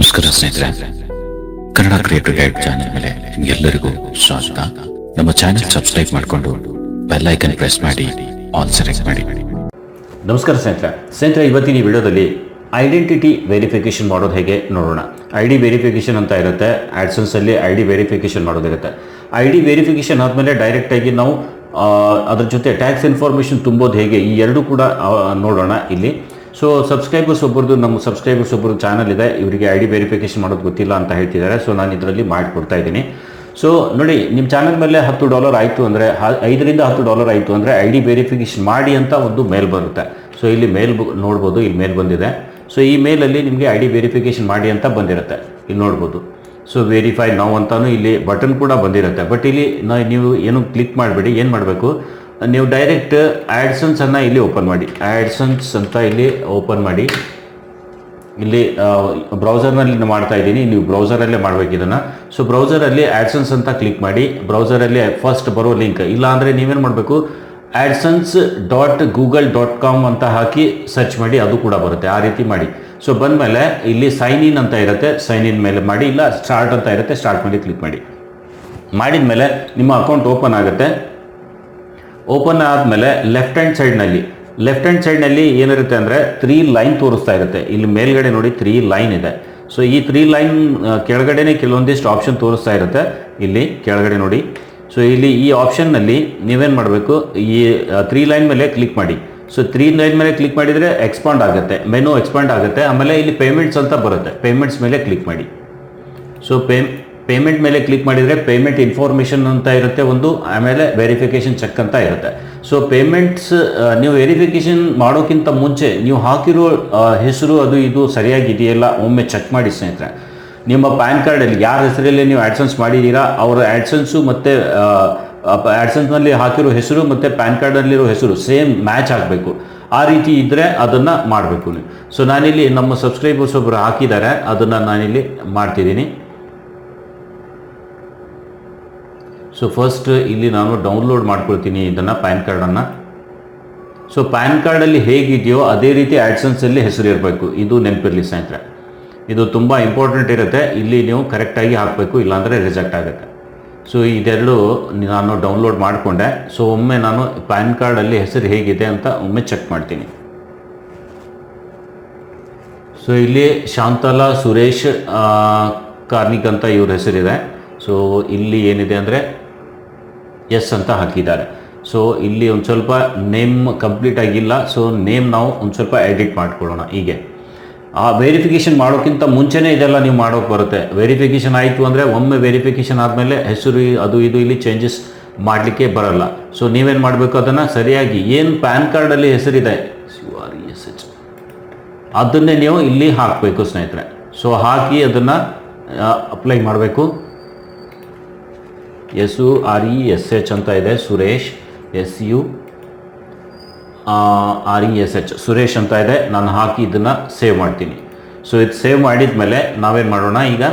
ನಮಸ್ಕಾರ ಸ್ನೇಹಿತರೆ, Kannada creator guide channel ಮೇಲೆ ನಿಮಗೆಲ್ಲರಿಗೂ ಸ್ವಾಗತ. ನಮ್ಮ ಚಾನೆಲ್ ಸಬ್ಸ್ಕ್ರೈಬ್ ಮಾಡಿಕೊಂಡು ಬೆಲ್ ಐಕನ್ ಪ್ರೆಸ್ ಮಾಡಿ ಆಲ್ ಸೆಲೆಕ್ಟ್ ಮಾಡಿ. ನಮಸ್ಕಾರ ಸ್ನೇಹಿತರೆ, ಇವತ್ತಿನ ಈ ವಿಡಿಯೋದಲ್ಲಿ ಐಡೆಂಟಿಟಿ ವೆರಿಫಿಕೇಷನ್ ಮಾಡೋದು ಹೇಗೆ ನೋಡೋಣ. ID ವೆರಿಫಿಕೇಷನ್ ಅಂತ ಇರುತ್ತೆ, ಆ್ಯಡ್ಸೆನ್ಸಲ್ಲಿ ID ವೆರಿಫಿಕೇಷನ್ ಮಾಡೋದಿರುತ್ತೆ. ID ವೆರಿಫಿಕೇಷನ್ ಆದಮೇಲೆ ಡೈರೆಕ್ಟಾಗಿ ನಾವು ಅದ್ರ ಜೊತೆ ಟ್ಯಾಕ್ಸ್ ಇನ್ಫಾರ್ಮೇಷನ್ ತುಂಬೋದು ಹೇಗೆ, ಈ ಎರಡೂ ಕೂಡ ನೋಡೋಣ ಇಲ್ಲಿ. ಸೊ ನಮ್ಮ ಸಬ್ಸ್ಕ್ರೈಬರ್ಸ್ ಒಬ್ಬರು ಚಾನಲ್ ಇದೆ, ಇವರಿಗೆ ID ವೆರಿಫಿಕೇಷನ್ ಮಾಡೋದು ಗೊತ್ತಿಲ್ಲ ಅಂತ ಹೇಳ್ತಿದ್ದಾರೆ. ಸೊ ನಾನು ಇದರಲ್ಲಿ ಮಾಡಿಕೊಡ್ತಾ ಇದ್ದೀನಿ. ಸೊ ನೋಡಿ, ನಿಮ್ಮ ಚಾನಲ್ ಮೇಲೆ $10 ಆಯಿತು ಅಂದರೆ, $5 ರಿಂದ $10 ಆಯಿತು ಅಂದರೆ ID ವೆರಿಫಿಕೇಷನ್ ಮಾಡಿ ಅಂತ ಒಂದು ಮೇಲ್ ಬರುತ್ತೆ. ಸೊ ಇಲ್ಲಿ ಮೇಲ್ ನೋಡ್ಬೋದು, ಇಲ್ಲಿ ಮೇಲ್ ಬಂದಿದೆ. ಸೊ ಈ ಮೇಲಲ್ಲಿ ನಿಮಗೆ ID ವೆರಿಫಿಕೇಷನ್ ಮಾಡಿ ಅಂತ ಬಂದಿರುತ್ತೆ, ಇಲ್ಲಿ ನೋಡ್ಬೋದು. ಸೊ ವೆರಿಫೈ ನಾವು ಅಂತಾನು ಇಲ್ಲಿ ಬಟನ್ ಕೂಡ ಬಂದಿರುತ್ತೆ. ಬಟ್ ಇಲ್ಲಿ ನೀವು ಏನು ಕ್ಲಿಕ್ ಮಾಡಿಬಿಡಿ, ಏನು ಮಾಡಬೇಕು, ನೀವು ಡೈರೆಕ್ಟ್ ಆ್ಯಡ್ಸೆನ್ಸನ್ನು ಇಲ್ಲಿ ಓಪನ್ ಮಾಡಿ. ಆ್ಯಡ್ಸೆನ್ಸ್ ಅಂತ ಇಲ್ಲಿ ಓಪನ್ ಮಾಡಿ. ಇಲ್ಲಿ ಬ್ರೌಸರ್ನಲ್ಲಿ ಮಾಡ್ತಾ ಇದ್ದೀನಿ, ನೀವು ಬ್ರೌಸರಲ್ಲೇ ಮಾಡಬೇಕು ಇದನ್ನು. ಸೊ ಬ್ರೌಸರಲ್ಲಿ ಆ್ಯಡ್ಸೆನ್ಸ್ ಅಂತ ಕ್ಲಿಕ್ ಮಾಡಿ. ಬ್ರೌಸರಲ್ಲಿ ಫಸ್ಟ್ ಬರೋ ಲಿಂಕ್, ಇಲ್ಲ ಅಂದರೆ ನೀವೇನು ಮಾಡಬೇಕು, AdSense.google.com ಅಂತ ಹಾಕಿ ಸರ್ಚ್ ಮಾಡಿ, ಅದು ಕೂಡ ಬರುತ್ತೆ. ಆ ರೀತಿ ಮಾಡಿ. ಸೊ ಬಂದಮೇಲೆ ಇಲ್ಲಿ ಸೈನ್ ಇನ್ ಅಂತ ಇರುತ್ತೆ, ಸೈನ್ ಇನ್ ಮೇಲೆ ಮಾಡಿ, ಇಲ್ಲ ಸ್ಟಾರ್ಟ್ ಅಂತ ಇರುತ್ತೆ, ಸ್ಟಾರ್ಟ್ ಮಾಡಿ ಕ್ಲಿಕ್ ಮಾಡಿ. ಮಾಡಿದ ಮೇಲೆ ನಿಮ್ಮ ಅಕೌಂಟ್ ಓಪನ್ ಆಗುತ್ತೆ. ಓಪನ್ ಆದಮೇಲೆ ಲೆಫ್ಟ್ ಹ್ಯಾಂಡ್ ಸೈಡ್ನಲ್ಲಿ ಏನಿರುತ್ತೆ ಅಂದರೆ 3 ಲೈನ್ ತೋರಿಸ್ತಾ ಇರುತ್ತೆ. ಇಲ್ಲಿ ಮೇಲ್ಗಡೆ ನೋಡಿ 3 ಲೈನ್ ಇದೆ. ಸೊ ಈ 3 ಲೈನ್ ಕೆಳಗಡೆನೇ ಕೆಲವೊಂದಿಷ್ಟು ಆಪ್ಷನ್ ತೋರಿಸ್ತಾ ಇರುತ್ತೆ. ಇಲ್ಲಿ ಕೆಳಗಡೆ ನೋಡಿ. ಸೊ ಇಲ್ಲಿ ಈ ಆಪ್ಷನ್ನಲ್ಲಿ ನೀವೇನು ಮಾಡಬೇಕು, ಈ 3 ಲೈನ್ ಮೇಲೆ ಕ್ಲಿಕ್ ಮಾಡಿ. ಸೊ 3 ಲೈನ್ ಮೇಲೆ ಕ್ಲಿಕ್ ಮಾಡಿದರೆ ಎಕ್ಸ್ಪಾಂಡ್ ಆಗುತ್ತೆ, ಮೆನು ಎಕ್ಸ್ಪಾಂಡ್ ಆಗುತ್ತೆ. ಆಮೇಲೆ ಇಲ್ಲಿ ಪೇಮೆಂಟ್ಸ್ ಅಂತ ಬರುತ್ತೆ, ಪೇಮೆಂಟ್ಸ್ ಮೇಲೆ ಕ್ಲಿಕ್ ಮಾಡಿ. ಸೊ ಪೇಮೆಂಟ್ ಮೇಲೆ ಕ್ಲಿಕ್ ಮಾಡಿದರೆ ಪೇಮೆಂಟ್ ಇನ್ಫಾರ್ಮೇಷನ್ ಅಂತ ಇರುತ್ತೆ ಒಂದು, ಆಮೇಲೆ ವೆರಿಫಿಕೇಷನ್ ಚೆಕ್ ಅಂತ ಇರುತ್ತೆ. ಸೊ ಪೇಮೆಂಟ್ಸ್ ನೀವು ವೆರಿಫಿಕೇಷನ್ ಮಾಡೋಕ್ಕಿಂತ ಮುಂಚೆ ನೀವು ಹಾಕಿರೋ ಹೆಸರು ಅದು ಇದು ಸರಿಯಾಗಿದೆಯಲ್ಲ ಒಮ್ಮೆ ಚೆಕ್ ಮಾಡಿ ಸ್ನೇಹಿತರೆ. ನಿಮ್ಮ ಪ್ಯಾನ್ ಕಾರ್ಡಲ್ಲಿ ಯಾರ ಹೆಸರಲ್ಲಿ ನೀವು ಆ್ಯಡ್ಸೆನ್ಸ್ ಮಾಡಿದ್ದೀರಾ ಅವರ ಆ್ಯಡ್ಸೆನ್ಸು ಮತ್ತು ಆ್ಯಡ್ಸೆನ್ಸ್ನಲ್ಲಿ ಹಾಕಿರೋ ಹೆಸರು ಮತ್ತು ಪ್ಯಾನ್ ಕಾರ್ಡಲ್ಲಿರೋ ಹೆಸರು ಸೇಮ್ ಮ್ಯಾಚ್ ಆಗಬೇಕು. ಆ ರೀತಿ ಇದ್ದರೆ ಅದನ್ನು ಮಾಡಬೇಕು ನೀವು. ಸೊ ನಾನಿಲ್ಲಿ ನಮ್ಮ ಸಬ್ಸ್ಕ್ರೈಬರ್ಸ್ ಒಬ್ಬರು ಹಾಕಿದ್ದಾರೆ, ಅದನ್ನು ನಾನಿಲ್ಲಿ ಮಾಡ್ತಿದ್ದೀನಿ. ಸೊ ಫಸ್ಟ್ ಇಲ್ಲಿ ನಾನು ಡೌನ್ಲೋಡ್ ಮಾಡ್ಕೊಳ್ತೀನಿ ಇದನ್ನು, ಪ್ಯಾನ್ ಕಾರ್ಡನ್ನು. ಸೊ ಪ್ಯಾನ್ ಕಾರ್ಡಲ್ಲಿ ಹೇಗಿದೆಯೋ ಅದೇ ರೀತಿ ಆ್ಯಡ್ಸೆನ್ಸಲ್ಲಿ ಹೆಸರು ಇರಬೇಕು, ಇದು ನೆನಪಿರಲಿ ಸ್ನೇಹಿತರೆ. ಇದು ತುಂಬ ಇಂಪಾರ್ಟೆಂಟ್ ಇರುತ್ತೆ. ಇಲ್ಲಿ ನೀವು ಕರೆಕ್ಟಾಗಿ ಹಾಕಬೇಕು, ಇಲ್ಲಾಂದರೆ ರಿಜೆಕ್ಟ್ ಆಗುತ್ತೆ. ಸೊ ಇದೆರಡು ನಾನು ಡೌನ್ಲೋಡ್ ಮಾಡಿಕೊಂಡೆ. ಸೊ ಒಮ್ಮೆ ನಾನು ಪ್ಯಾನ್ ಕಾರ್ಡಲ್ಲಿ ಹೆಸರು ಹೇಗಿದೆ ಅಂತ ಒಮ್ಮೆ ಚೆಕ್ ಮಾಡ್ತೀನಿ. ಸೊ ಇಲ್ಲಿ ಶಾಂತಲಾ ಸುರೇಶ್ ಕಾರ್ನಿಕ್ ಅಂತ ಇವ್ರ ಹೆಸರಿದೆ. ಸೊ ಇಲ್ಲಿ ಏನಿದೆ ಅಂದರೆ ಎಸ್ ಅಂತ ಹಾಕಿದ್ದಾರೆ. ಸೊ ಇಲ್ಲಿ ಒಂದು ಸ್ವಲ್ಪ ನೇಮ್ ಕಂಪ್ಲೀಟ್ ಆಗಿಲ್ಲ. ಸೊ ನೇಮ್ ನಾವು ಒಂದು ಸ್ವಲ್ಪ ಎಡಿಟ್ ಮಾಡ್ಕೊಳ್ಳೋಣ. ಹೀಗೆ ಆ ವೆರಿಫಿಕೇಷನ್ ಮಾಡೋಕ್ಕಿಂತ ಮುಂಚೆನೇ ಇದೆಲ್ಲ ನೀವು ಮಾಡೋಕ್ಕೆ ಬರುತ್ತೆ. ವೆರಿಫಿಕೇಷನ್ ಆಯಿತು ಅಂದರೆ ಒಮ್ಮೆ ವೆರಿಫಿಕೇಷನ್ ಆದಮೇಲೆ ಹೆಸರು ಅದು ಇದು ಇಲ್ಲಿ ಚೇಂಜಸ್ ಮಾಡಲಿಕ್ಕೆ ಬರಲ್ಲ. ಸೊ ನೀವೇನು ಮಾಡಬೇಕು, ಅದನ್ನು ಸರಿಯಾಗಿ ಏನು ಪ್ಯಾನ್ ಕಾರ್ಡಲ್ಲಿ ಹೆಸರಿದೆ SURESH ಅದನ್ನೇ ನೀವು ಇಲ್ಲಿ ಹಾಕಬೇಕು ಸ್ನೇಹಿತರೆ. ಸೊ ಹಾಕಿ ಅದನ್ನು ಅಪ್ಲೈ ಮಾಡಬೇಕು. SURESH ಅಂತ ಇದೆ, ಸುರೇಶ್ SURESH ಸುರೇಶ್ ಅಂತ ಇದೆ. ನಾನು ಹಾಕಿ ಇದನ್ನು ಸೇವ್ ಮಾಡ್ತೀನಿ. ಸೊ ಇದು ಸೇವ್ ಮಾಡಿದ ಮೇಲೆ ನಾವೇನು ಮಾಡೋಣ, ಈಗ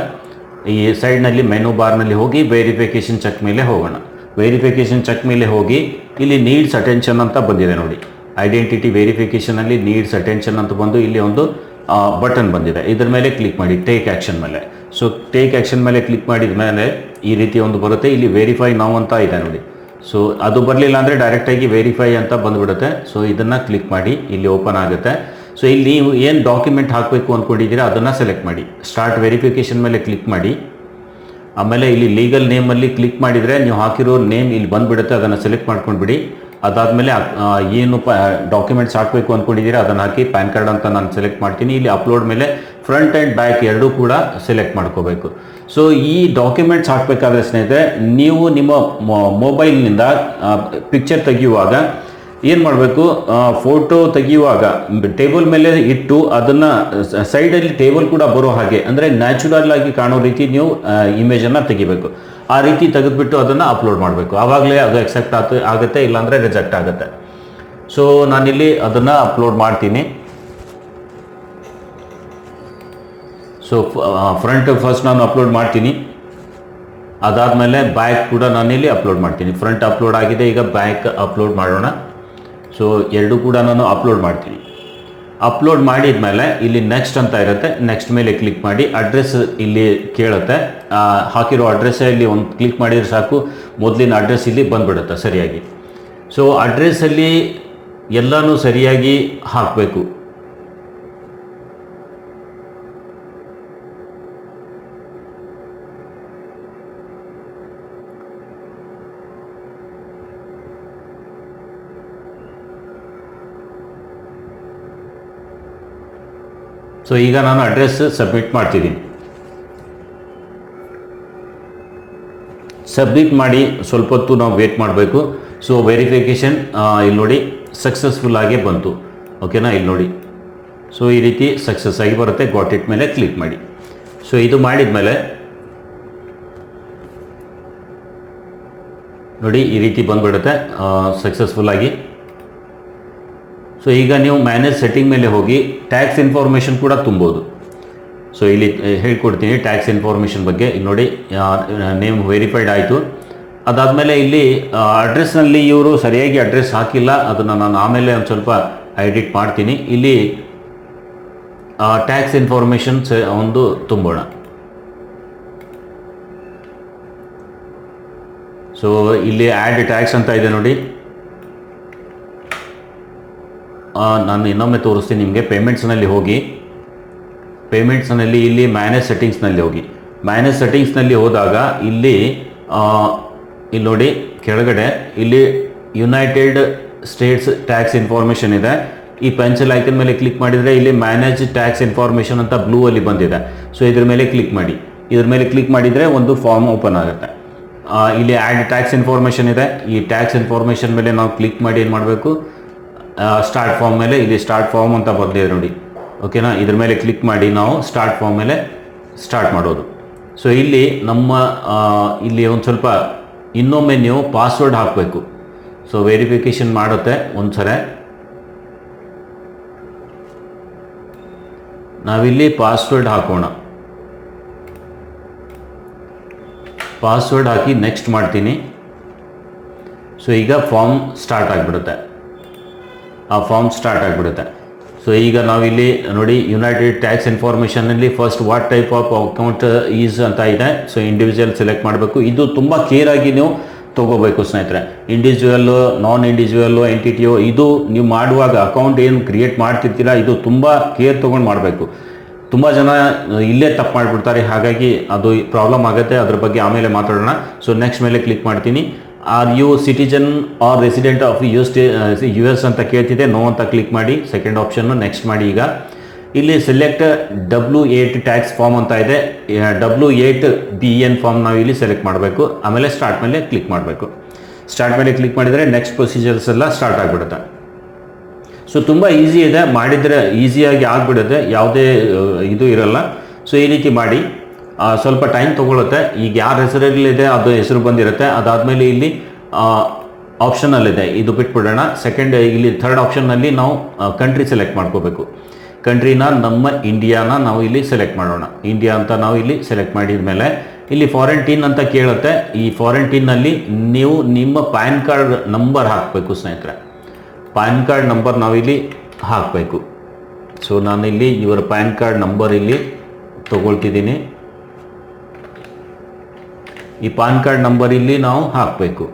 ಈ ಸೈಡ್ನಲ್ಲಿ ಮೆನು ಬಾರ್ನಲ್ಲಿ ಹೋಗಿ ವೆರಿಫಿಕೇಷನ್ ಚೆಕ್ ಮೇಲೆ ಹೋಗೋಣ. ವೆರಿಫಿಕೇಷನ್ ಚೆಕ್ ಮೇಲೆ ಹೋಗಿ ಇಲ್ಲಿ ನೀಡ್ಸ್ ಅಟೆನ್ಷನ್ ಅಂತ ಬಂದಿದೆ ನೋಡಿ. ಐಡೆಂಟಿಟಿ ವೆರಿಫಿಕೇಷನಲ್ಲಿ ನೀಡ್ಸ್ ಅಟೆನ್ಷನ್ ಅಂತ ಬಂದು ಇಲ್ಲಿ ಒಂದು ಬಟನ್ ಬಂದಿದೆ, ಇದ್ರ ಮೇಲೆ ಕ್ಲಿಕ್ ಮಾಡಿ, ಟೇಕ್ ಆ್ಯಕ್ಷನ್ ಮೇಲೆ. ಸೊ ಟೇಕ್ ಆ್ಯಕ್ಷನ್ ಮೇಲೆ ಕ್ಲಿಕ್ ಮಾಡಿದ ಮೇಲೆ ಈ ರೀತಿ ಒಂದು ಬರುತ್ತೆ. ಇಲ್ಲಿ ವೆರಿಫೈ ನಾವು ಅಂತ ಇದೆ ನೋಡಿ. ಸೊ ಅದು ಬರಲಿಲ್ಲ ಅಂದರೆ ಡೈರೆಕ್ಟಾಗಿ ವೆರಿಫೈ ಅಂತ ಬಂದುಬಿಡುತ್ತೆ. ಸೊ ಇದನ್ನು ಕ್ಲಿಕ್ ಮಾಡಿ, ಇಲ್ಲಿ ಓಪನ್ ಆಗುತ್ತೆ. ಸೊ ಇಲ್ಲಿ ನೀವು ಏನು ಡಾಕ್ಯುಮೆಂಟ್ ಹಾಕಬೇಕು ಅಂದ್ಕೊಂಡಿದ್ದೀರಾ ಅದನ್ನು ಸೆಲೆಕ್ಟ್ ಮಾಡಿ. ಸ್ಟಾರ್ಟ್ ವೆರಿಫಿಕೇಷನ್ ಮೇಲೆ ಕ್ಲಿಕ್ ಮಾಡಿ. ಆಮೇಲೆ ಇಲ್ಲಿ ಲೀಗಲ್ ನೇಮಲ್ಲಿ ಕ್ಲಿಕ್ ಮಾಡಿದರೆ ನೀವು ಹಾಕಿರೋ ನೇಮ್ ಇಲ್ಲಿ ಬಂದುಬಿಡುತ್ತೆ, ಅದನ್ನು ಸೆಲೆಕ್ಟ್ ಮಾಡ್ಕೊಂಡ್ಬಿಡಿ. ಅದಾದಮೇಲೆ ಏನು ಡಾಕ್ಯುಮೆಂಟ್ಸ್ ಹಾಕಬೇಕು ಅಂದ್ಕೊಂಡಿದ್ದೀರಾ ಅದನ್ನು ಹಾಕಿ. ಪ್ಯಾನ್ ಕಾರ್ಡ್ ಅಂತ ನಾನು ಸೆಲೆಕ್ಟ್ ಮಾಡ್ತೀನಿ. ಇಲ್ಲಿ ಅಪ್ಲೋಡ್ ಮೇಲೆ ಫ್ರಂಟ್ ಆ್ಯಂಡ್ ಬ್ಯಾಕ್ ಎರಡೂ ಕೂಡ ಸೆಲೆಕ್ಟ್ ಮಾಡ್ಕೋಬೇಕು. ಸೊ ಈ ಡಾಕ್ಯುಮೆಂಟ್ಸ್ ಹಾಕಬೇಕಾದ್ರೆ ಸ್ನೇಹಿತರೆ, ನೀವು ನಿಮ್ಮ ಮೊಬೈಲ್ನಿಂದ ಪಿಕ್ಚರ್ ತೆಗೆಯುವಾಗ ಏನು ಮಾಡಬೇಕು, ಫೋಟೋ ತೆಗೆಯುವಾಗ ಟೇಬಲ್ ಮೇಲೆ ಇಟ್ಟು ಅದನ್ನು ಸೈಡಲ್ಲಿ ಟೇಬಲ್ ಕೂಡ ಬರೋ ಹಾಗೆ, ಅಂದರೆ ನ್ಯಾಚುರಲ್ ಆಗಿ ಕಾಣೋ ರೀತಿ ನೀವು ಇಮೇಜನ್ನು ತೆಗಿಬೇಕು. ಆ ರೀತಿ ತೆಗೆದುಬಿಟ್ಟು ಅದನ್ನು ಅಪ್ಲೋಡ್ ಮಾಡಬೇಕು. ಆವಾಗಲೇ ಅದು ಎಕ್ಸೆಪ್ಟ್ ಆಗುತ್ತೆ, ಇಲ್ಲಾಂದರೆ ರಿಜೆಕ್ಟ್ ಆಗುತ್ತೆ. ಸೊ ನಾನಿಲ್ಲಿ ಅದನ್ನು ಅಪ್ಲೋಡ್ ಮಾಡ್ತೀನಿ. ಸೊ ಫ್ರಂಟ್ ಫಸ್ಟ್ ನಾನು ಅಪ್ಲೋಡ್ ಮಾಡ್ತೀನಿ. ಅದಾದಮೇಲೆ ಬ್ಯಾಕ್ ಕೂಡ ನಾನಿಲ್ಲಿ ಅಪ್ಲೋಡ್ ಮಾಡ್ತೀನಿ. ಫ್ರಂಟ್ ಅಪ್ಲೋಡ್ ಆಗಿದೆ, ಈಗ ಬ್ಯಾಕ್ ಅಪ್ಲೋಡ್ ಮಾಡೋಣ. ಸೊ ಎರಡೂ ಕೂಡ ನಾನು ಅಪ್ಲೋಡ್ ಮಾಡ್ತೀನಿ. ಅಪ್ಲೋಡ್ ಮಾಡಿದ್ಮೇಲೆ ಇಲ್ಲಿ ನೆಕ್ಸ್ಟ್ ಅಂತ ಇರುತ್ತೆ, ನೆಕ್ಸ್ಟ್ ಮೇಲೆ ಕ್ಲಿಕ್ ಮಾಡಿ. ಅಡ್ರೆಸ್ ಇಲ್ಲಿ ಕೇಳುತ್ತೆ, ಹಾಕಿರೋ ಅಡ್ರೆಸ್ ಇಲ್ಲಿ ಒಂದು ಕ್ಲಿಕ್ ಮಾಡಿದ್ರೆ ಸಾಕು, ಮೊದಲಿನ ಅಡ್ರೆಸ್ ಇಲ್ಲಿ ಬಂದ್ಬಿಡುತ್ತೆ ಸರಿಯಾಗಿ. ಸೊ ಅಡ್ರೆಸ್ಸಲ್ಲಿ ಎಲ್ಲನೂ ಸರಿಯಾಗಿ ಹಾಕಬೇಕು. ಸೊ ಈಗ ನಾನು ಅಡ್ರೆಸ್ ಸಬ್ಮಿಟ್ ಮಾಡ್ತಿದ್ದೀನಿ. ಸಬ್ಮಿಟ್ ಮಾಡಿ ಸ್ವಲ್ಪ ಹೊತ್ತು ನಾವು ವೇಟ್ ಮಾಡಬೇಕು. ಸೊ ವೆರಿಫಿಕೇಷನ್ ಇಲ್ಲಿ ನೋಡಿ ಸಕ್ಸಸ್ಫುಲ್ ಆಗಿ ಬಂತು. ಓಕೆನಾ, ಇಲ್ಲಿ ನೋಡಿ. ಸೊ ಈ ರೀತಿ ಸಕ್ಸಸ್ ಆಗಿ ಬರುತ್ತೆ. ಗಾಟ್ ಇಟ್ ಮೇಲೆ ಕ್ಲಿಕ್ ಮಾಡಿ. ಸೊ ಇದು ಮಾಡಿದ ಮೇಲೆ ನೋಡಿ ಈ ರೀತಿ ಬಂದ್ಬಿಡುತ್ತೆ ಸಕ್ಸಸ್ಫುಲ್ ಆಗಿ. ಸೊ ಈಗ ನೀವು ಮ್ಯಾನೇಜ್ ಸೆಟ್ಟಿಂಗ್ ಮೇಲೆ ಹೋಗಿ ಟ್ಯಾಕ್ಸ್ ಇನ್ಫಾರ್ಮೇಷನ್ ಕೂಡ ತುಂಬೋದು. ಸೊ ಇಲ್ಲಿ ಹೇಳ್ಕೊಡ್ತೀನಿ ಟ್ಯಾಕ್ಸ್ ಇನ್ಫಾರ್ಮೇಷನ್ ಬಗ್ಗೆ. ಇಲ್ಲಿ ನೋಡಿ ನೇಮ್ ವೆರಿಫೈಡ್ ಆಯಿತು. ಅದಾದಮೇಲೆ ಇಲ್ಲಿ ಅಡ್ರೆಸ್ನಲ್ಲಿ ಇವರು ಸರಿಯಾಗಿ ಅಡ್ರೆಸ್ ಹಾಕಿಲ್ಲ, ಅದನ್ನು ನಾನು ಆಮೇಲೆ ಒಂದು ಸ್ವಲ್ಪ ಎಡಿಟ್ ಮಾಡ್ತೀನಿ. ಇಲ್ಲಿ ಟ್ಯಾಕ್ಸ್ ಇನ್ಫಾರ್ಮೇಷನ್ ಒಂದು ತುಂಬೋಣ. ಸೊ ಇಲ್ಲಿ ಆ್ಯಡ್ ಟ್ಯಾಕ್ಸ್ ಅಂತ ಇದೆ ನೋಡಿ. ನಾನು ಇನ್ನೊಮ್ಮೆ ತೋರಿಸ್ತೀನಿ ನಿಮಗೆ. ಪೇಮೆಂಟ್ಸ್ನಲ್ಲಿ ಹೋಗಿ, ಪೇಮೆಂಟ್ಸ್ನಲ್ಲಿ ಇಲ್ಲಿ ಮ್ಯಾನೇಜ್ ಸೆಟ್ಟಿಂಗ್ಸ್ನಲ್ಲಿ ಹೋಗಿ. ಮ್ಯಾನೇಜ್ ಸೆಟ್ಟಿಂಗ್ಸ್ನಲ್ಲಿ ಹೋದಾಗ ಇಲ್ಲಿ ನೋಡಿ ಕೆಳಗಡೆ ಇಲ್ಲಿ ಯುನೈಟೆಡ್ ಸ್ಟೇಟ್ಸ್ ಟ್ಯಾಕ್ಸ್ ಇನ್ಫಾರ್ಮೇಷನ್ ಇದೆ. ಈ ಪೆನ್ಸಿಲ್ ಐಕನ್ ಮೇಲೆ ಕ್ಲಿಕ್ ಮಾಡಿದರೆ ಇಲ್ಲಿ ಮ್ಯಾನೇಜ್ ಟ್ಯಾಕ್ಸ್ ಇನ್ಫಾರ್ಮೇಷನ್ ಅಂತ ಬ್ಲೂ ಅಲ್ಲಿ ಬಂದಿದೆ. ಸೊ ಇದ್ರ ಮೇಲೆ ಕ್ಲಿಕ್ ಮಾಡಿ. ಇದ್ರ ಮೇಲೆ ಕ್ಲಿಕ್ ಮಾಡಿದರೆ ಒಂದು ಫಾರ್ಮ್ ಓಪನ್ ಆಗುತ್ತೆ. ಇಲ್ಲಿ ಆ್ಯಡ್ ಟ್ಯಾಕ್ಸ್ ಇನ್ಫಾರ್ಮೇಷನ್ ಇದೆ. ಈ ಟ್ಯಾಕ್ಸ್ ಇನ್ಫಾರ್ಮೇಷನ್ ಮೇಲೆ ನಾವು ಕ್ಲಿಕ್ ಮಾಡಿ ಏನು ಮಾಡಬೇಕು, ಸ್ಟಾರ್ಟ್ ಫಾರ್ಮ್ ಮೇಲೆ ಇಲ್ಲಿ ಸ್ಟಾರ್ಟ್ ಫಾರ್ಮ್ ಅಂತ ಬಂದಿದೆ ನೋಡಿ. ಓಕೆನಾ, ಇದ್ರ ಮೇಲೆ ಕ್ಲಿಕ್ ಮಾಡಿ ನಾವು ಸ್ಟಾರ್ಟ್ ಫಾರ್ಮ್ ಮೇಲೆ ಸ್ಟಾರ್ಟ್ ಮಾಡೋದು. ಸೊ ಇಲ್ಲಿ ಇಲ್ಲಿ ಒಂದು ಸ್ವಲ್ಪ ಇನ್ನೊಮ್ಮೆ ನೀವು ಪಾಸ್ವರ್ಡ್ ಹಾಕಬೇಕು. ಸೊ ವೆರಿಫಿಕೇಷನ್ ಮಾಡುತ್ತೆ ಒಂದ್ಸಲ. ನಾವಿಲ್ಲಿ ಪಾಸ್ವರ್ಡ್ ಹಾಕೋಣ. ಪಾಸ್ವರ್ಡ್ ಹಾಕಿ ನೆಕ್ಸ್ಟ್ ಮಾಡ್ತೀನಿ. ಸೊ ಈಗ ಫಾರ್ಮ್ ಸ್ಟಾರ್ಟ್ ಆಗಿಬಿಡುತ್ತೆ. ಸೊ ಈಗ ನಾವಿಲ್ಲಿ ನೋಡಿ ಯುನೈಟೆಡ್ ಟ್ಯಾಕ್ಸ್ ಇನ್ಫಾರ್ಮೇಷನಲ್ಲಿ first what type of account is ಅಂತ ಇದೆ. ಸೊ ಇಂಡಿವಿಜುವಲ್ ಸೆಲೆಕ್ಟ್ ಮಾಡಬೇಕು. ಇದು ತುಂಬ ಕೇರ್ ಆಗಿ ನೀವು ತೊಗೋಬೇಕು ಸ್ನೇಹಿತರೆ. ಇಂಡಿವಿಜುವಲ್ಲು, ನಾನ್ ಇಂಡಿವಿಜುವಲ್ಲು, ಎಂಟಿಟಿಯೋ, ಇದು ನೀವು ಮಾಡುವಾಗ ಅಕೌಂಟ್ ಏನು ಕ್ರಿಯೇಟ್ ಮಾಡ್ತಿರ್ತೀರ ಇದು ತುಂಬ ಕೇರ್ ತೊಗೊಂಡು ಮಾಡಬೇಕು. ತುಂಬ ಜನ ಇಲ್ಲೇ ತಪ್ಪು ಮಾಡಿಬಿಡ್ತಾರೆ, ಹಾಗಾಗಿ ಅದು ಪ್ರಾಬ್ಲಮ್ ಆಗುತ್ತೆ. ಅದ್ರ ಬಗ್ಗೆ ಆಮೇಲೆ ಮಾತಾಡೋಣ. ಸೊ ನೆಕ್ಸ್ಟ್ ಮೇಲೆ ಕ್ಲಿಕ್ ಮಾಡ್ತೀನಿ. Are you citizen or resident of U S ಅಂತ ಕೇಳ್ತಿದೆ. ನೋ ಅಂತ ಕ್ಲಿಕ್ ಮಾಡಿ. ಸೆಕೆಂಡ್ ಆಪ್ಷನ್ನು ನೆಕ್ಸ್ಟ್ ಮಾಡಿ. ಈಗ ಇಲ್ಲಿ ಸೆಲೆಕ್ಟ್ W8 ಟ್ಯಾಕ್ಸ್ ಫಾರ್ಮ್ ಅಂತ ಇದೆ. W8BN ಫಾರ್ಮ್ ನಾವು ಇಲ್ಲಿ ಸೆಲೆಕ್ಟ್ ಮಾಡಬೇಕು. ಆಮೇಲೆ ಸ್ಟಾರ್ಟ್ ಮೇಲೆ ಕ್ಲಿಕ್ ಮಾಡಬೇಕು. ಸ್ಟಾರ್ಟ್ ಮೇಲೆ ಕ್ಲಿಕ್ ಮಾಡಿದರೆ ನೆಕ್ಸ್ಟ್ ಪ್ರೊಸೀಜರ್ಸ್ ಎಲ್ಲ ಸ್ಟಾರ್ಟ್ ಆಗಿಬಿಡುತ್ತೆ. ಸೊ ತುಂಬ ಈಸಿ ಇದೆ, ಮಾಡಿದರೆ ಈಸಿಯಾಗಿ ಆಗಿಬಿಡುತ್ತೆ, ಯಾವುದೇ ಇದು ಇರಲ್ಲ. ಸೊ ಈ ರೀತಿ ಮಾಡಿ. ಸ್ವಲ್ಪ ಟೈಮ್ ತೊಗೊಳುತ್ತೆ. ಈಗ ಯಾರ ಹೆಸರಲ್ಲಿದೆ ಅದು ಹೆಸರು ಬಂದಿರುತ್ತೆ. ಅದಾದಮೇಲೆ ಇಲ್ಲಿ ಆಪ್ಷನಲ್ಲಿದೆ, ಇದು ಬಿಟ್ಬಿಡೋಣ. ಸೆಕೆಂಡ್ ಇಲ್ಲಿ ಥರ್ಡ್ ಆಪ್ಷನ್ನಲ್ಲಿ ನಾವು ಕಂಟ್ರಿ ಸೆಲೆಕ್ಟ್ ಮಾಡ್ಕೋಬೇಕು. ಕಂಟ್ರಿನ ನಮ್ಮ ಇಂಡಿಯಾನ ನಾವು ಇಲ್ಲಿ ಸೆಲೆಕ್ಟ್ ಮಾಡೋಣ. ಇಂಡಿಯಾ ಅಂತ ನಾವು ಇಲ್ಲಿ ಸೆಲೆಕ್ಟ್ ಮಾಡಿದ ಮೇಲೆ ಇಲ್ಲಿ ಫಾರಿನ್ ಟಿನ್ ಅಂತ ಕೇಳುತ್ತೆ. ಈ ಫಾರಿನ್ ಟಿನ್ನಲ್ಲಿ ನೀವು ನಿಮ್ಮ ಪ್ಯಾನ್ ಕಾರ್ಡ್ ನಂಬರ್ ಹಾಕಬೇಕು ಸ್ನೇಹಿತರೆ. ಪ್ಯಾನ್ ಕಾರ್ಡ್ ನಂಬರ್ ನಾವಿಲ್ಲಿ ಹಾಕಬೇಕು. ಸೊ ನಾನಿಲ್ಲಿ ಇವರ ಪ್ಯಾನ್ ಕಾರ್ಡ್ ನಂಬರ್ ಇಲ್ಲಿ ತಗೊಳ್ತಿದ್ದೀನಿ. ಈ ಪಾನ್ ಕಾರ್ಡ್ ನಂಬರ್ ಇಲ್ಲಿ ನಾವು ಹಾಕಬೇಕು.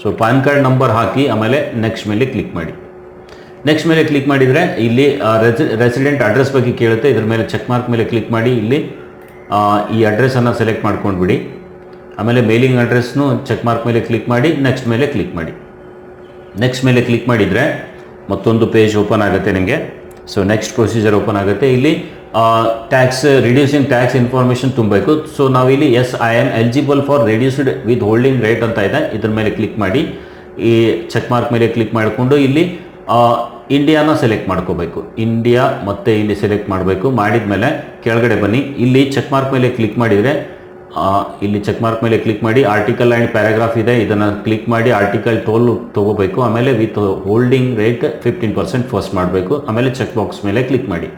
ಸೊ ಪಾನ್ ಕಾರ್ಡ್ ನಂಬರ್ ಹಾಕಿ ಆಮೇಲೆ ನೆಕ್ಸ್ಟ್ ಮೇಲೆ ಕ್ಲಿಕ್ ಮಾಡಿ. ನೆಕ್ಸ್ಟ್ ಮೇಲೆ ಕ್ಲಿಕ್ ಮಾಡಿದರೆ ಇಲ್ಲಿ ರೆಸಿಡೆಂಟ್ ಅಡ್ರೆಸ್ ಬಗ್ಗೆ ಕೇಳುತ್ತೆ. ಇದ್ರ ಮೇಲೆ ಚೆಕ್ ಮಾರ್ಕ್ ಮೇಲೆ ಕ್ಲಿಕ್ ಮಾಡಿ. ಇಲ್ಲಿ ಈ ಅಡ್ರೆಸ್ಸನ್ನು ಸೆಲೆಕ್ಟ್ ಮಾಡ್ಕೊಂಡು ಬಿಡಿ. ಆಮೇಲೆ ಮೇಲಿಂಗ್ ಅಡ್ರೆಸ್ನು ಚೆಕ್ ಮಾರ್ಕ್ ಮೇಲೆ ಕ್ಲಿಕ್ ಮಾಡಿ. ನೆಕ್ಸ್ಟ್ ಮೇಲೆ ಕ್ಲಿಕ್ ಮಾಡಿ. ನೆಕ್ಸ್ಟ್ ಮೇಲೆ ಕ್ಲಿಕ್ ಮಾಡಿದರೆ ಮತ್ತೊಂದು ಪೇಜ್ ಓಪನ್ ಆಗುತ್ತೆ ನಿಮಗೆ. ಸೊ ನೆಕ್ಸ್ಟ್ ಪ್ರೊಸೀಜರ್ ಓಪನ್ ಆಗುತ್ತೆ. ಇಲ್ಲಿ ಟ್ಯಾಕ್ಸ್ ರಿಡ್ಯೂಸಿಂಗ್ ಟ್ಯಾಕ್ಸ್ ಇನ್ಫಾರ್ಮೇಷನ್ ತುಂಬಬೇಕು. ಸೊ ನಾವಿಲ್ಲಿ yes I am eligible for reduced withholding rate ಅಂತ ಇದೆ. ಇದ್ರ ಮೇಲೆ ಕ್ಲಿಕ್ ಮಾಡಿ. ಈ ಚೆಕ್ ಮಾರ್ಕ್ ಮೇಲೆ ಕ್ಲಿಕ್ ಮಾಡಿಕೊಂಡು ಇಲ್ಲಿ ಇಂಡಿಯಾನ ಸೆಲೆಕ್ಟ್ ಮಾಡ್ಕೋಬೇಕು. ಇಂಡಿಯಾ ಮತ್ತೆ ಇಲ್ಲಿ ಸೆಲೆಕ್ಟ್ ಮಾಡಬೇಕು. ಮಾಡಿದ ಮೇಲೆ ಕೆಳಗಡೆ ಬನ್ನಿ. ಇಲ್ಲಿ ಚೆಕ್ ಮಾರ್ಕ್ ಮೇಲೆ ಕ್ಲಿಕ್ ಮಾಡಿದರೆ ಇಲ್ಲಿ ಚೆಕ್ ಮಾರ್ಕ್ ಮೇಲೆ ಕ್ಲಿಕ್ ಮಾಡಿ. ಆರ್ಟಿಕಲ್ ಆ್ಯಂಡ್ ಪ್ಯಾರಾಗ್ರಾಫ್ ಇದೆ, ಇದನ್ನು ಕ್ಲಿಕ್ ಮಾಡಿ ಆರ್ಟಿಕಲ್ 12 ತೊಗೋಬೇಕು. ಆಮೇಲೆ ವಿತ್ ಹೋಲ್ಡಿಂಗ್ ರೇಟ್ 15% ಫಸ್ಟ್ ಮಾಡಬೇಕು. ಆಮೇಲೆ ಚೆಕ್ ಬಾಕ್ಸ್ ಮೇಲೆ ಕ್ಲಿಕ್ ಮಾಡಿ.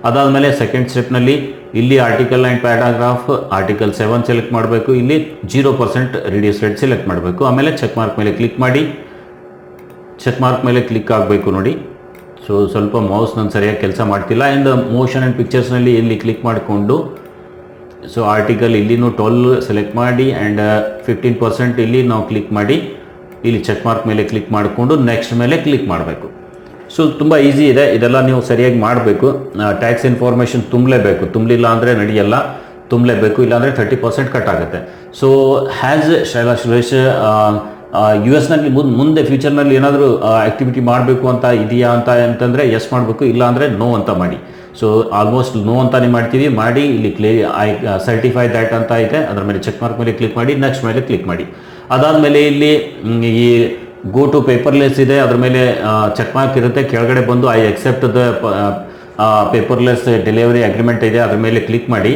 ಅದಾದಮೇಲೆ ಸೆಕೆಂಡ್ ಸ್ಟೆಪ್ನಲ್ಲಿ ಇಲ್ಲಿ article and paragraph article 7 select ಮಾಡಬೇಕು. ಇಲ್ಲಿ 0% ರಿಡ್ಯೂಸ್ ರೇಟ್ ಸೆಲೆಕ್ಟ್ ಮಾಡಬೇಕು. ಆಮೇಲೆ ಚೆಕ್ ಮಾರ್ಕ್ ಮೇಲೆ ಕ್ಲಿಕ್ ಮಾಡಿ. ಚೆಕ್ ಮಾರ್ಕ್ ಮೇಲೆ ಕ್ಲಿಕ್ ಆಗಬೇಕು ನೋಡಿ. ಸೊ ಸ್ವಲ್ಪ ಮೌಸ್ ನಾನು ಸರಿಯಾಗಿ ಕೆಲಸ ಮಾಡ್ತಿಲ್ಲ. ಆ್ಯಂಡ್ ಮೋಷನ್ ಆ್ಯಂಡ್ ಪಿಕ್ಚರ್ಸ್ನಲ್ಲಿ ಇಲ್ಲಿ ಕ್ಲಿಕ್ ಮಾಡಿಕೊಂಡು ಸೊ ಆರ್ಟಿಕಲ್ ಇಲ್ಲಿನೂ 12 ಸೆಲೆಕ್ಟ್ ಮಾಡಿ ಆ್ಯಂಡ್ 15% ಇಲ್ಲಿ ನಾವು ಕ್ಲಿಕ್ ಮಾಡಿ ಇಲ್ಲಿ ಚೆಕ್ ಮಾರ್ಕ್ ಮೇಲೆ ಕ್ಲಿಕ್ ಮಾಡಿಕೊಂಡು ನೆಕ್ಸ್ಟ್ ಮೇಲೆ ಕ್ಲಿಕ್ ಮಾಡಬೇಕು. ಸೊ ತುಂಬ ಈಸಿ ಇದೆ, ಇದೆಲ್ಲ ನೀವು ಸರಿಯಾಗಿ ಮಾಡಬೇಕು. ಟ್ಯಾಕ್ಸ್ ಇನ್ಫಾರ್ಮೇಷನ್ ತುಂಬಲೇಬೇಕು, ತುಂಬಲಿಲ್ಲ ಅಂದರೆ ನಡೆಯಲ್ಲ, ತುಂಬಲೇಬೇಕು, ಇಲ್ಲಾಂದರೆ 30% ಕಟ್ ಆಗುತ್ತೆ. So has Shaila Suresh US ನಲ್ಲಿ ಮುಂದೆ ಫ್ಯೂಚರ್ನಲ್ಲಿ ಏನಾದರೂ ಆ್ಯಕ್ಟಿವಿಟಿ ಮಾಡಬೇಕು ಅಂತ ಇದೆಯಾ ಅಂತಂದರೆ ಎಸ್ ಮಾಡಬೇಕು, ಇಲ್ಲ ಅಂದರೆ ನೋ ಅಂತ ಮಾಡಿ. ಸೊ ಆಲ್ಮೋಸ್ಟ್ ನೋ ಅಂತಾನೆ ಮಾಡ್ತೀವಿ. ಮಾಡಿ ಇಲ್ಲಿ ಐ ಸರ್ಟಿಫೈ ದ್ಯಾಟ್ ಅಂತ ಇದೆ, ಅದರ ಮೇಲೆ ಚೆಕ್ ಮಾರ್ಕ್ ಮೇಲೆ ಕ್ಲಿಕ್ ಮಾಡಿ ನೆಕ್ಸ್ಟ್ ಮೇಲೆ ಕ್ಲಿಕ್ ಮಾಡಿ. ಅದಾದಮೇಲೆ ಇಲ್ಲಿ ಈ ಗೋ ಟು ಪೇಪರ್ಲೆಸ್ ಇದೆ, ಅದ್ರ ಮೇಲೆ ಚೆಕ್ ಮಾರ್ಕ್ ಇರುತ್ತೆ. ಕೆಳಗಡೆ ಬಂದು I accept the paperless delivery agreement ಇದೆ, ಅದ್ರ ಮೇಲೆ ಕ್ಲಿಕ್ ಮಾಡಿ.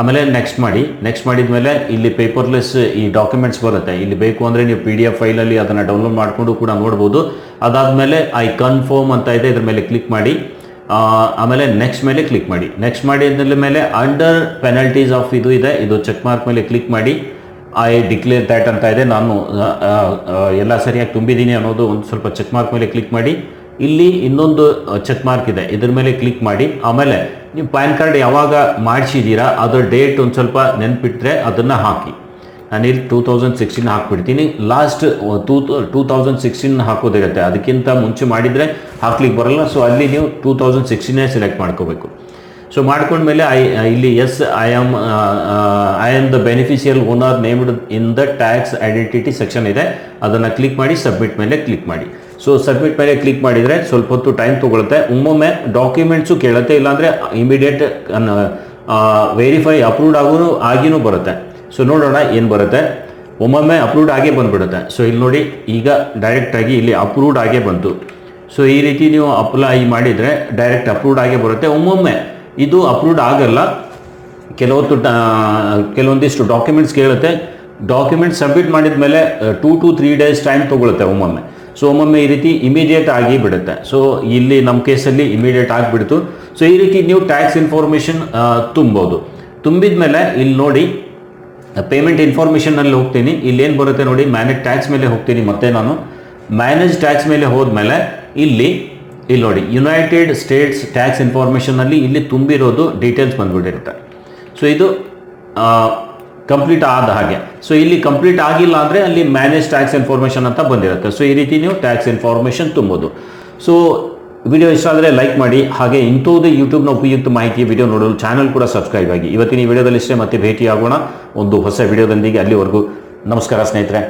ಆಮೇಲೆ ನೆಕ್ಸ್ಟ್ ಮಾಡಿ. ನೆಕ್ಸ್ಟ್ ಮಾಡಿದ ಮೇಲೆ ಇಲ್ಲಿ ಪೇಪರ್ಲೆಸ್ ಈ ಡಾಕ್ಯುಮೆಂಟ್ಸ್ ಬರುತ್ತೆ. ಇಲ್ಲಿ ಬೇಕು ಅಂದರೆ ನೀವು PDF ಫೈಲಲ್ಲಿ ಅದನ್ನು ಡೌನ್ಲೋಡ್ ಮಾಡಿಕೊಂಡು ಕೂಡ ನೋಡ್ಬೋದು. ಅದಾದಮೇಲೆ ಐ ಕನ್ಫರ್ಮ್ ಅಂತ ಇದೆ, ಇದ್ರ ಮೇಲೆ ಕ್ಲಿಕ್ ಮಾಡಿ. ಆಮೇಲೆ ನೆಕ್ಸ್ಟ್ ಮೇಲೆ ಕ್ಲಿಕ್ ಮಾಡಿ. ನೆಕ್ಸ್ಟ್ ಮಾಡಿದ ಮೇಲೆ ಅಂಡರ್ ಪೆನಲ್ಟೀಸ್ ಆಫ್ ಇದು ಇದೆ, ಇದು ಚೆಕ್ ಮಾರ್ಕ್ ಮೇಲೆ ಕ್ಲಿಕ್ ಮಾಡಿ. ಐ ಡಿಕ್ಲೇರ್ ದ್ಯಾಟ್ ಅಂತ ಇದೆ, ನಾನು ಎಲ್ಲ ಸರಿಯಾಗಿ ತುಂಬಿದ್ದೀನಿ ಅನ್ನೋದು ಒಂದು ಸ್ವಲ್ಪ ಚೆಕ್ ಮಾರ್ಕ್ ಮೇಲೆ ಕ್ಲಿಕ್ ಮಾಡಿ. ಇಲ್ಲಿ ಇನ್ನೊಂದು ಚೆಕ್ ಮಾರ್ಕ್ ಇದೆ, ಇದ್ರ ಮೇಲೆ ಕ್ಲಿಕ್ ಮಾಡಿ. ಆಮೇಲೆ ನೀವು ಪ್ಯಾನ್ ಕಾರ್ಡ್ ಯಾವಾಗ ಮಾಡಿಸಿದ್ದೀರಾ ಅದರ ಡೇಟ್ ಒಂದು ಸ್ವಲ್ಪ ನೆನ್ಪಿಟ್ರೆ ಅದನ್ನು ಹಾಕಿ. ನಾನಿಲ್ಲಿ 2016 ಹಾಕ್ಬಿಡ್ತೀನಿ. ಲಾಸ್ಟ್ 2016 ಹಾಕೋದಿರುತ್ತೆ, ಅದಕ್ಕಿಂತ ಮುಂಚೆ ಮಾಡಿದರೆ ಹಾಕ್ಲಿಕ್ಕೆ ಬರೋಲ್ಲ. ಸೊ ಅಲ್ಲಿ ನೀವು 2016 ಸೆಲೆಕ್ಟ್ ಮಾಡ್ಕೋಬೇಕು. ಸೊ ಮಾಡ್ಕೊಂಡ್ಮೇಲೆ ಇಲ್ಲಿ yes I am the beneficial owner named in the tax identity section ಇದೆ, ಅದನ್ನು ಕ್ಲಿಕ್ ಮಾಡಿ ಸಬ್ಮಿಟ್ ಮೇಲೆ ಕ್ಲಿಕ್ ಮಾಡಿ. ಸೊ ಸಬ್ಮಿಟ್ ಮೇಲೆ ಕ್ಲಿಕ್ ಮಾಡಿದರೆ ಸ್ವಲ್ಪ ಹೊತ್ತು ಟೈಮ್ ತೊಗೊಳುತ್ತೆ. ಒಮ್ಮೊಮ್ಮೆ ಡಾಕ್ಯುಮೆಂಟ್ಸು ಕೇಳುತ್ತೆ, ಇಲ್ಲಾಂದರೆ ಇಮಿಡಿಯೇಟ್ ವೆರಿಫೈ ಅಪ್ರೂವ್ಡ್ ಆಗಿನೂ ಬರುತ್ತೆ. ಸೊ ನೋಡೋಣ ಏನು ಬರುತ್ತೆ. ಒಮ್ಮೊಮ್ಮೆ ಅಪ್ರೂವ್ಡ್ ಆಗೇ ಬಂದುಬಿಡುತ್ತೆ. ಸೊ ಇಲ್ಲಿ ನೋಡಿ, ಈಗ ಡೈರೆಕ್ಟಾಗಿ ಇಲ್ಲಿ ಅಪ್ರೂವ್ಡ್ ಆಗೇ ಬಂತು. ಸೊ ಈ ರೀತಿ ನೀವು ಅಪ್ಲೈ ಮಾಡಿದರೆ ಡೈರೆಕ್ಟ್ ಅಪ್ರೂವ್ಡ್ ಆಗೇ ಬರುತ್ತೆ. ಒಮ್ಮೊಮ್ಮೆ ಇದು ಅಪ್ರೂವ್ಡ್ ಆಗಲ್ಲ, ಕೆಲವೊಂದಿಷ್ಟು ಡಾಕ್ಯುಮೆಂಟ್ಸ್ ಕೇಳುತ್ತೆ. ಡಾಕ್ಯುಮೆಂಟ್ ಸಬ್ಮಿಟ್ ಮಾಡಿದ ಮೇಲೆ 2 to 3 days ಟೈಮ್ ತೊಗೊಳುತ್ತೆ ಒಮ್ಮೊಮ್ಮೆ. ಸೊ ಒಮ್ಮೊಮ್ಮೆ ಈ ರೀತಿ ಇಮಿಡಿಯೇಟ್ ಆಗಿ ಬಿಡುತ್ತೆ. ಸೊ ಇಲ್ಲಿ ನಮ್ಮ ಕೇಸಲ್ಲಿ ಇಮಿಡಿಯೇಟ್ ಆಗಿಬಿಡ್ತು. ಸೊ ಈ ರೀತಿ ನೀವು ಟ್ಯಾಕ್ಸ್ ಇನ್ಫಾರ್ಮೇಷನ್ ತುಂಬೋದು. ತುಂಬಿದ ಮೇಲೆ ಇಲ್ಲಿ ನೋಡಿ ಪೇಮೆಂಟ್ ಇನ್ಫಾರ್ಮೇಷನ್ನಲ್ಲಿ ಹೋಗ್ತೀನಿ. ಇಲ್ಲೇನು ಬರುತ್ತೆ ನೋಡಿ, ಮ್ಯಾನೇಜ್ ಟ್ಯಾಕ್ಸ್ ಮೇಲೆ ಹೋಗ್ತೀನಿ. ಮತ್ತೆ ನಾನು ಮ್ಯಾನೇಜ್ ಟ್ಯಾಕ್ಸ್ ಮೇಲೆ ಹೋದ್ಮೇಲೆ ಇಲ್ಲಿ ನೋಡಿ ಯುನೈಟೆಡ್ ಸ್ಟೇಟ್ಸ್ ಟ್ಯಾಕ್ಸ್ ಇನ್ಫಾರ್ಮೇಷನ್ನಲ್ಲಿ ಇಲ್ಲಿ ತುಂಬಿರೋದು ಡೀಟೇಲ್ಸ್ ಬಂದ್ಬಿಟ್ಟಿರುತ್ತೆ. ಸೊ ಇದು ಕಂಪ್ಲೀಟ್ ಆದ ಹಾಗೆ. ಸೊ ಇಲ್ಲಿ ಕಂಪ್ಲೀಟ್ ಆಗಿಲ್ಲ ಅಂದರೆ ಅಲ್ಲಿ ಮ್ಯಾನೇಜ್ ಟ್ಯಾಕ್ಸ್ ಇನ್ಫಾರ್ಮೇಷನ್ ಅಂತ ಬಂದಿರುತ್ತೆ. ಸೊ ಈ ರೀತಿ ನೀವು ಟ್ಯಾಕ್ಸ್ ಇನ್ಫಾರ್ಮೇಷನ್ ತುಂಬೋದು. ಸೊ ವಿಡಿಯೋ ಇಷ್ಟ ಆದರೆ ಲೈಕ್ ಮಾಡಿ. ಹಾಗೆ ಇಂಥದ್ದು ಯೂಟ್ಯೂಬ್ನ ಉಪಯುಕ್ತ ಮಾಹಿತಿ ವಿಡಿಯೋ ನೋಡಲು ಚಾನಲ್ ಕೂಡ ಸಬ್ಸ್ಕ್ರೈಬ್ ಆಗಿ. ಇವತ್ತಿನ ಈ ವಿಡಿಯೋದಲ್ಲಿ ಇಷ್ಟೇ, ಮತ್ತೆ ಭೇಟಿಯಾಗೋಣ ಒಂದು ಹೊಸ ವಿಡಿಯೋದೊಂದಿಗೆ. ಅಲ್ಲಿವರೆಗೂ ನಮಸ್ಕಾರ ಸ್ನೇಹಿತರೆ.